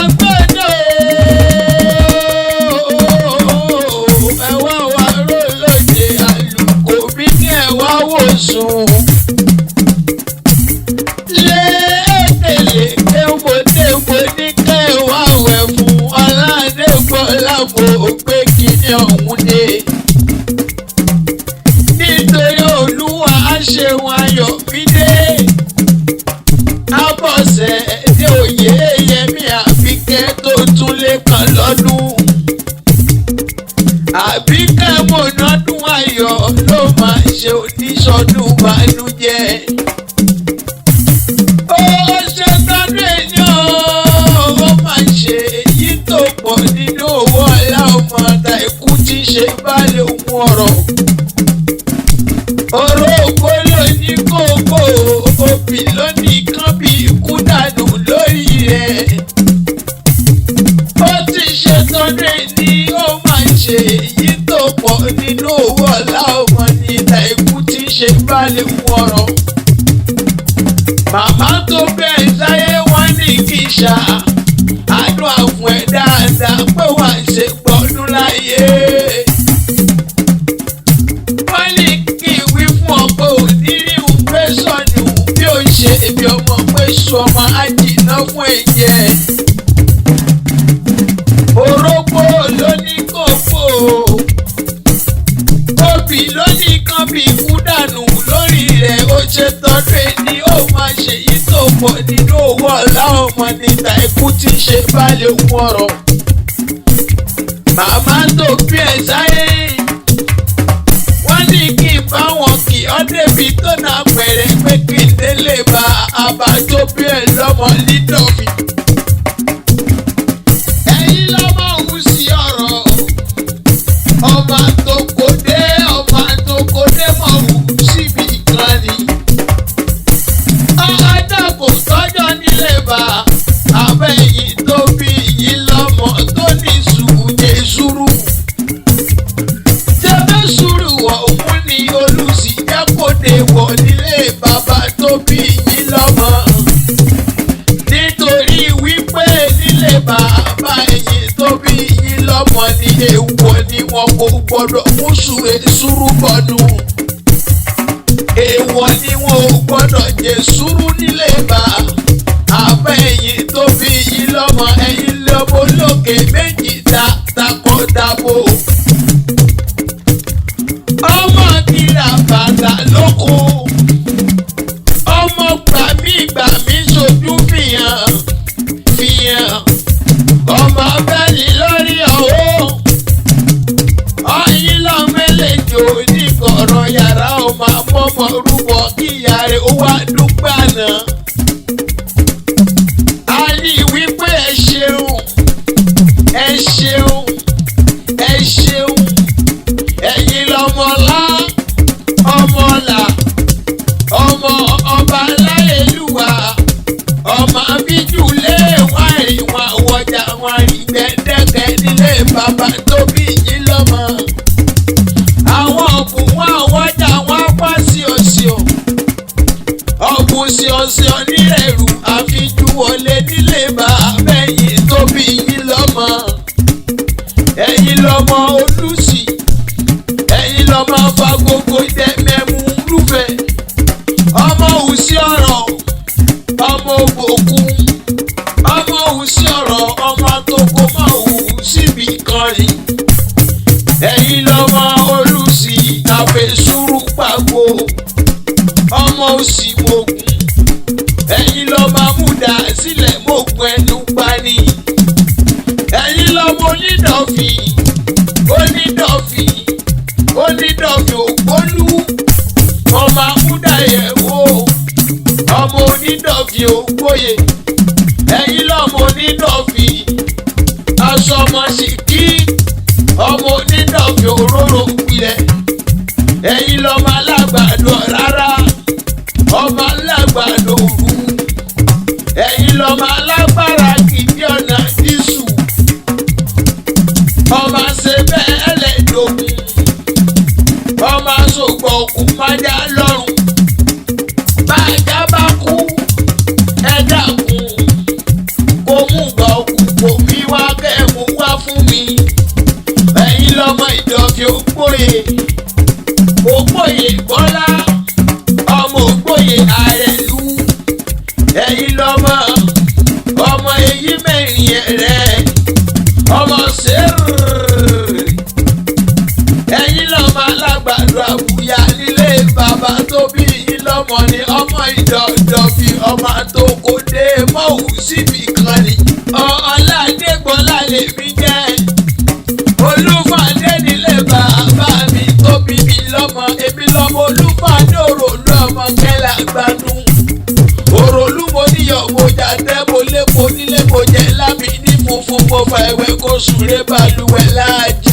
agbẹ́dọ̀ ẹ̀wá wa ró lóde àlùkò bí ní ẹ̀wá wò sùn. lé ètèlè kéwòdéwò ní kẹwàá wẹ̀ fún ọ̀làdẹ́gbọ̀ lábò pé kíní ọ̀hún dé. nítorí olúwa ṣeun ayọ̀ mi dé. abọ́sẹ̀ dé òye yẹmí àbíkẹ́ tó tún lé kan lọ́dún. àbíkẹ́ mọ̀nàdún ayọ̀ ló máa ṣe oníṣọdún bànújẹ́. ó ṣe tọ́dún èèyàn ó máa ṣe èyí tó pọ̀ nínú owó ọ̀la ọmọ ọ̀tá ikú tí ṣe báyìí ohun ọ̀rọ̀. ọ̀rọ̀ ògbó ló ní kókó òbí lónìí kan bí ikú dànù lórí rẹ̀. ó ti ṣe tọ́dún èní ó máa ṣe èyí tó pọ̀ nínú owó ọ̀la ọmọ níta ikú tí ṣe báyìí ohun ọ̀rọ̀. màmá tó bẹ́ẹ̀ sáyé wọ́n ní kí ṣá àánú àwọn ẹ̀ dáadáa pé wàá ṣe gbọ́dún láyé. wọ́n ní kí wí fún ọ pé òní rí un pé sọnù bí ó ṣe ibi ọmọ pé sọmọ àjìnà fún ẹ̀jẹ̀. orógbó ló ní kókó òbí ló ní kan bí ikú dànù lórí rẹ̀. ó ṣe tọ́jú ẹni ó máa ṣe yí tó pọ̀ nínú owó ọ̀la ọmọ níta ikú tí ṣe báyìí ohun ọ̀rọ̀. màmá tó bí ẹ̀ sáyé wọ́n ní kí n bá wọn kì ọ́ débi tó náà pẹ̀rẹ̀ pé kí n délé bá àbá tó bí ẹ̀ lọ́mọ lídọ̀ mi. ẹ̀yin lọ́mọ òun sí ọ̀rọ̀ ọmọ tó kò dé mọ̀ òun síbi kan ni. ọ̀gá kò tọ́jọ́ nílé bá abẹ́yìn tó bí yín lọ́mọ tó ní sùúrù sùúrù. jẹ́bẹ́ sùúrù ọ̀hún ni olùsí jẹ́ kó dé wọ̀ nílé bàbá tó bí yín lọ́mọ. nítorí wípé nílé bàbá ẹ̀yìn tó bí yín lọ́mọ ní èèwọ̀ ni wọn kò gbọ́dọ̀ mú sùúrù bọ̀nù. èèwọ̀ ni wọn ò gbọ́dọ̀ jẹ sùúrù nílé bàbá ẹ̀yìn tó bí yín lọ́mọ. ẹ̀yin lọ́mọ lókè méjì takọ̀dàbò. ọmọ kìlà bàtà lóko. ọmọ gbàmí sojú fìyàn. ọmọ abẹ́ni lórí ọ̀hún. ọyìn lọ́mẹ́lẹ́jọ oníkọ̀ọ̀rọ̀ yàrá ọmọ amọ́mọ́ rúbọ kíyà rẹ̀ ó wá dúpẹ́ àná. a ní wípé ẹ ṣeun ẹ̀yin lọ́mọlá ọmọlà ọmọ ọba aláyélúwà ọmọ abíjúlé wọn rìn wọn wọjà wọn rìn gbẹdẹkẹ nílé bàbá tó bí yín lọ́mọ. àwọn ọ̀bùn wọn wọjà wọn pa síọ̀síọ̀ ọ̀bùn síọ̀síọ̀ nírẹ̀rù àfijú wọlé nílé bàbá ẹ̀yìn tó bí yín lọ́mọ. ẹ̀yin lọ́mọ olùsí ẹ̀yin lọ́mọ fagogo ìdẹ́mẹ̀mú lúfẹ̀. ọmọ òsì ọ̀rọ̀ ọmọ òbòkun ọmọ òsì ọ̀rọ̀ ọmọ àtòkò máa wù síbi kan rí. ẹ̀yin lọ́mọ olùsí àfẹ̀sùrù pàgò ọmọ òsì mògùn. ẹ̀yin lọ́mọ amúdà sílẹ̀ mògùn ẹnu pani. ẹ̀yin lọ́mọ onídọ̀fì ògbólú ọmọ amúdàyẹ̀wò ọmọ onídọ̀fì ògbóyè. ẹ̀yin lọ́mọ onídọ̀fì aṣọ ọmọ ṣìkí ọmọ onídọ̀fì òróró gbilẹ̀. ẹ̀yin lọ́mọ alágbàdo rárá ọmọ alágbàdo òru. ẹ̀yin lọ́mọ alágbára kìdí ọ̀nà dísù ọmọ ṣe bẹ́ẹ̀ lẹ́dọ̀gún ọmọ aṣọ́gbọ̀ òkú májá lọ́rùn. bájá bá kú ẹ dákun kó mú gbọ́ bàbá tó bí yín lọ́mọ ni ọmọ ìdọ̀dọ̀ fi ọmọ tó kó dé mọ́wù síbi kan ni. Ọládégbọ́lá lèmi jẹ́ Olúfàdé nílé bàbá mi tó bí mi lọ́mọ. Èmi lọ́mọ Olúfàdé òròlú ọmọ kẹlẹ́ àgbàdùn. Òròlú mo níyọ̀ mo jà tẹ́ mo lépo nílé mo jẹ́ lábì ní funfun mo fà ẹ̀wẹ̀ kó sùn ré balùwẹ̀ láàjì.